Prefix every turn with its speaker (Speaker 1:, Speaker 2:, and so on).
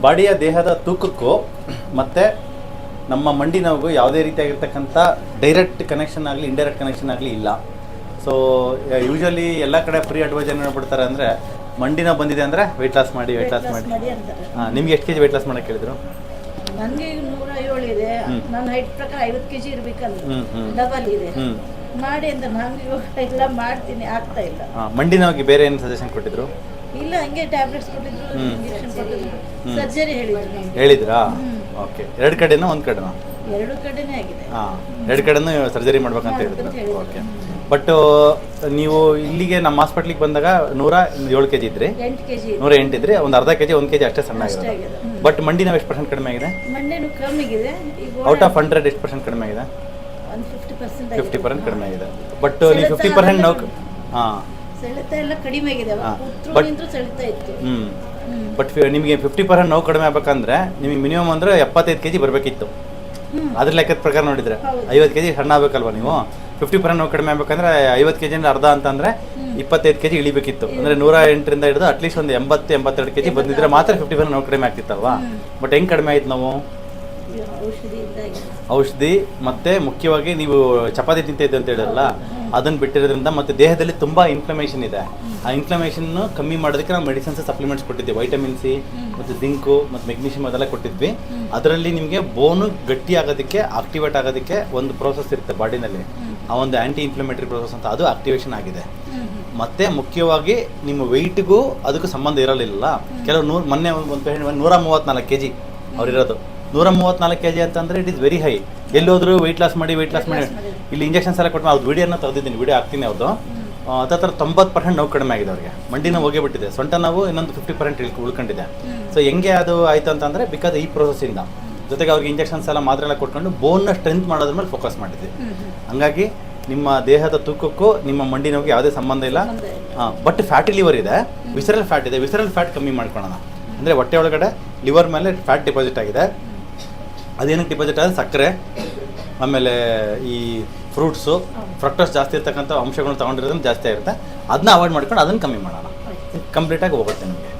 Speaker 1: ಬಾಡಿಯ ದೇಹದ ತೂಕಕ್ಕೂ ಮತ್ತು ನಮ್ಮ ಮಂಡಿ ನೋವಿಗೂ ಯಾವುದೇ ರೀತಿಯಾಗಿರ್ತಕ್ಕಂಥ ಡೈರೆಕ್ಟ್ ಕನೆಕ್ಷನ್ ಆಗಲಿ ಇಂಡೈರೆಕ್ಟ್ ಕನೆಕ್ಷನ್ ಆಗಲಿ ಇಲ್ಲ. ಸೊ ಯೂಶ್ವಲಿ ಎಲ್ಲ ಕಡೆ ಫ್ರೀ ಅಡ್ವೈಸ್ ಏನು ಮಾಡ್ಬಿಡ್ತಾರೆ ಅಂದರೆ ಮಂಡಿ ನೋವು ಬಂದಿದೆ ಅಂದರೆ ವೆಯ್ಟ್ ಲಾಸ್ ಮಾಡಿ ಹಾಂ. ನಿಮ್ಗೆ ಎಷ್ಟು ಕೆಜಿ ವೆಯ್ಟ್ ಲಾಸ್ ಮಾಡೋಕ್ಕೆ ಹೇಳಿದ್ರು?
Speaker 2: ನನಗೆ 107 ಇದೆ. ನನ್ನ ಹೈಟ್ ಪ್ರಕಾರ 50 kg ಇರಬೇಕಂದ್ರೆ ಡಬಲ್ ಇದೆ ಮಾಡಿ ಅಂತ ನಾನು ಎಲ್ಲ ಮಾಡ್ತೀನಿ, ಆಗ್ತಾ ಇಲ್ಲ.
Speaker 1: ಮಂಡಿ ನೋವಿಗೆ ಬೇರೆ ಏನು ಸಜೆಷನ್ ಕೊಟ್ಟಿದ್ರು?
Speaker 2: ಇಲ್ಲ, ಹಂಗೆ ಟ್ಯಾಬ್ಲೆಟ್ಸ್ ಕೊಟ್ಟಿದ್ರು, ಇಂಜೆಕ್ಷನ್ ಕೊಟ್ಟಿದ್ರು, ಸರ್ಜರಿ
Speaker 1: ಹೇಳಿದ್ರಾ? ಓಕೆ. ಎರಡು ಕಡೆನಾ ಒಂದು ಕಡೆನಾ?
Speaker 2: ಎರಡು ಕಡೆನೇ ಆಗಿದೆ.
Speaker 1: ಹಾಂ, ಎರಡು ಕಡೆನೂ ಸರ್ಜರಿ ಮಾಡ್ಬೇಕಂತ ಹೇಳಿದ್ರು. ಓಕೆ. ಬಟ್ ನೀವು ಇಲ್ಲಿಗೆ ನಮ್ಮ ಹಾಸ್ಪಿಟ್ಲಿಗೆ ಬಂದಾಗ 107 kg ಇದ್ರಿ, 108 ಇದ್ರಿ, ಒಂದು ಅರ್ಧ ಕೆಜಿ 1 kg ಅಷ್ಟೇ ಸಣ್ಣ ಆಗಿದೆ. ಬಟ್ ಮಂಡಿ ನೋವು ಎಷ್ಟು % ಕಡಿಮೆ ಆಗಿದೆ?
Speaker 2: ಮಂಡಿ ಕಮ್ಮಿ ಆಗಿದೆ.
Speaker 1: ಔಟ್ ಆಫ್ 100 ಎಷ್ಟು % ಕಡಿಮೆ ಆಗಿದೆ? 50% ಕಡಿಮೆ ಆಗಿದೆ. ಬಟ್ ನೀವು 50% ನೋವು ಹಾಂ
Speaker 2: ಸೆಳೆತ ಎಲ್ಲ ಕಡಿಮೆ ಆಗಿದೆ. ಉತ್ತರದಿಂದ ಸೆಳೆತ ಇತ್ತು.
Speaker 1: ಬಟ್ ನಿಮಗೆ 50% ನೋವು ಕಡಿಮೆ ಆಗ್ಬೇಕಂದ್ರೆ ನಿಮಗೆ ಮಿನಿಮಮ್ ಅಂದರೆ 75 kg ಬರಬೇಕಿತ್ತು. ಅದ್ರ ಲೆಕ್ಕದ ಪ್ರಕಾರ ನೋಡಿದ್ರೆ 50 kg ಸಣ್ಣ ಆಗಬೇಕಲ್ವ ನೀವು? 50% ನೋವು ಕಡಿಮೆ ಆಗ್ಬೇಕಂದ್ರೆ 50 kg ಅರ್ಧ ಅಂತಂದ್ರೆ 25 kg ಇಳಿಬೇಕಿತ್ತು. ಅಂದರೆ 108ರಿಂದ ಹಿಡಿದು ಅಟ್ಲೀಸ್ಟ್ ಒಂದು 80-82 kg ಬಂದಿದ್ರೆ ಮಾತ್ರ 50% ನೋವು ಕಡಿಮೆ ಆಗ್ತಿತ್ತಲ್ವಾ? ಬಟ್ ಹೆಂಗೆ ಕಡಿಮೆ ಆಯ್ತು ನಾವು? ಔಷಧಿ ಮತ್ತೆ ಮುಖ್ಯವಾಗಿ ನೀವು ಚಪಾತಿ ತಿಂತಿದ್ದೆ ಅಂತ ಹೇಳಿರಲ್ಲ, ಅದನ್ನು ಬಿಟ್ಟಿರೋದ್ರಿಂದ ಮತ್ತು ದೇಹದಲ್ಲಿ ತುಂಬ ಇನ್ಫ್ಲಮೇಷನ್ ಇದೆ. ಆ ಇನ್ಫ್ಲಮೇಷನ್ ಕಮ್ಮಿ ಮಾಡೋದಕ್ಕೆ ನಾವು ಮೆಡಿಸಿನ್ಸ್ ಸಪ್ಲಿಮೆಂಟ್ಸ್ ಕೊಟ್ಟಿದ್ವಿ. ವೈಟಮಿನ್ ಸಿ ಮತ್ತು ಜಿಂಕು ಮತ್ತು ಮೆಗ್ನೀಷಿಯಮ್ ಅದೆಲ್ಲ ಕೊಟ್ಟಿದ್ವಿ. ಅದರಲ್ಲಿ ನಿಮಗೆ ಬೋನು ಗಟ್ಟಿ ಆಗೋದಕ್ಕೆ, ಆಕ್ಟಿವೇಟ್ ಆಗೋದಕ್ಕೆ ಒಂದು ಪ್ರೋಸೆಸ್ ಇರುತ್ತೆ ಬಾಡಿನಲ್ಲಿ. ಆ ಒಂದು ಆ್ಯಂಟಿ ಇನ್ಫ್ಲಮೇಟರಿ ಪ್ರೋಸೆಸ್ ಅಂತ, ಅದು ಆಕ್ಟಿವೇಶನ್ ಆಗಿದೆ. ಮತ್ತು ಮುಖ್ಯವಾಗಿ ನಿಮ್ಮ ವೆಯ್ಟ್ಗೂ ಅದಕ್ಕೂ ಸಂಬಂಧ ಇರಲಿಲ್ಲ. ಕೆಲವು ಮೊನ್ನೆ ಒಂದು ಪೇಷಂಟ್ 134 kg ಅವರಿರೋದು. 134 kg ಅಂತಂದರೆ ಇಟ್ ಇಸ್ ವೆರಿ ಹೈ. ಎಲ್ಲೋದ್ರು ವೆಯ್ಟ್ ಲಾಸ್ ಮಾಡಿ ಇಲ್ಲಿ ಇಂಜೆಕ್ಷನ್ಸ್ ಎಲ್ಲ ಕೊಟ್ಟು ಅವ್ರದ್ದು ವೀಡಿಯೋನ ತೆಗೆದಿದ್ದೀನಿ, ವೀಡಿಯೋ ಹಾಕ್ತೀನಿ. ಅವ್ರದ್ದು ಹತ್ತಿರ 90% ನೋವು ಕಡಿಮೆ ಆಗಿದೆ ಅವ್ರಿಗೆ. ಮಂಡಿ ನೋವು ಹೋಗಿಬಿಟ್ಟಿದೆ, ಸೊಂಟ ನೋವು ಇನ್ನೊಂದು 50% ಉಳ್ಕೊಂಡಿದೆ. ಸೊ ಹೆಂಗೆ ಅದು ಆಯಿತು ಅಂತಂದರೆ ಬಿಕಾಸ್ ಈ ಪ್ರೋಸೆಸ್ಸಿಂದ ಜೊತೆಗೆ ಅವ್ರಿಗೆ ಇಂಜೆಕ್ಷನ್ಸ್ ಎಲ್ಲ ಮಾತ್ರೆ ಎಲ್ಲ ಕೊಟ್ಕೊಂಡು ಬೋನ್ನ ಸ್ಟ್ರೆಂತ್ ಮಾಡೋದ್ರ ಮೇಲೆ ಫೋಕಸ್ ಮಾಡಿದ್ವಿ. ಹಂಗಾಗಿ ನಿಮ್ಮ ದೇಹದ ತೂಕಕ್ಕೂ ನಿಮ್ಮ ಮಂಡಿ ನೋವಿಗೆ ಯಾವುದೇ ಸಂಬಂಧ ಇಲ್ಲ. ಬಟ್ ಫ್ಯಾಟಿ ಲಿವರ್ ಇದೆ, ವಿಸರಲ್ ಫ್ಯಾಟ್ ಇದೆ. ವಿಸರಲ್ ಫ್ಯಾಟ್ ಕಮ್ಮಿ ಮಾಡ್ಕೊಳ್ಳೋಣ ಅಂದರೆ ಹೊಟ್ಟೆ ಒಳಗಡೆ ಲಿವರ್ ಮೇಲೆ ಫ್ಯಾಟ್ ಡಿಪಾಸಿಟ್ ಆಗಿದೆ. ಅದೇನಕ್ಕೆ ಡಿಪಾಸಿಟ್ ಆಗಿದೆ? ಸಕ್ಕರೆ, ಆಮೇಲೆ ಈ ಫ್ರೂಟ್ಸು, ಫ್ರಕ್ಟೋಸ್ ಜಾಸ್ತಿ ಇರ್ತಕ್ಕಂಥ ಅಂಶಗಳನ್ನ ತೊಗೊಂಡಿರೋದ್ರಿಂದ ಜಾಸ್ತಿ ಆಗಿರುತ್ತೆ. ಅದನ್ನ ಅವಾಯ್ಡ್ ಮಾಡ್ಕೊಂಡು ಅದನ್ನು ಕಮ್ಮಿ ಮಾಡೋಣ, ಕಂಪ್ಲೀಟಾಗಿ ಹೋಗುತ್ತೆ ನಿಮಗೆ.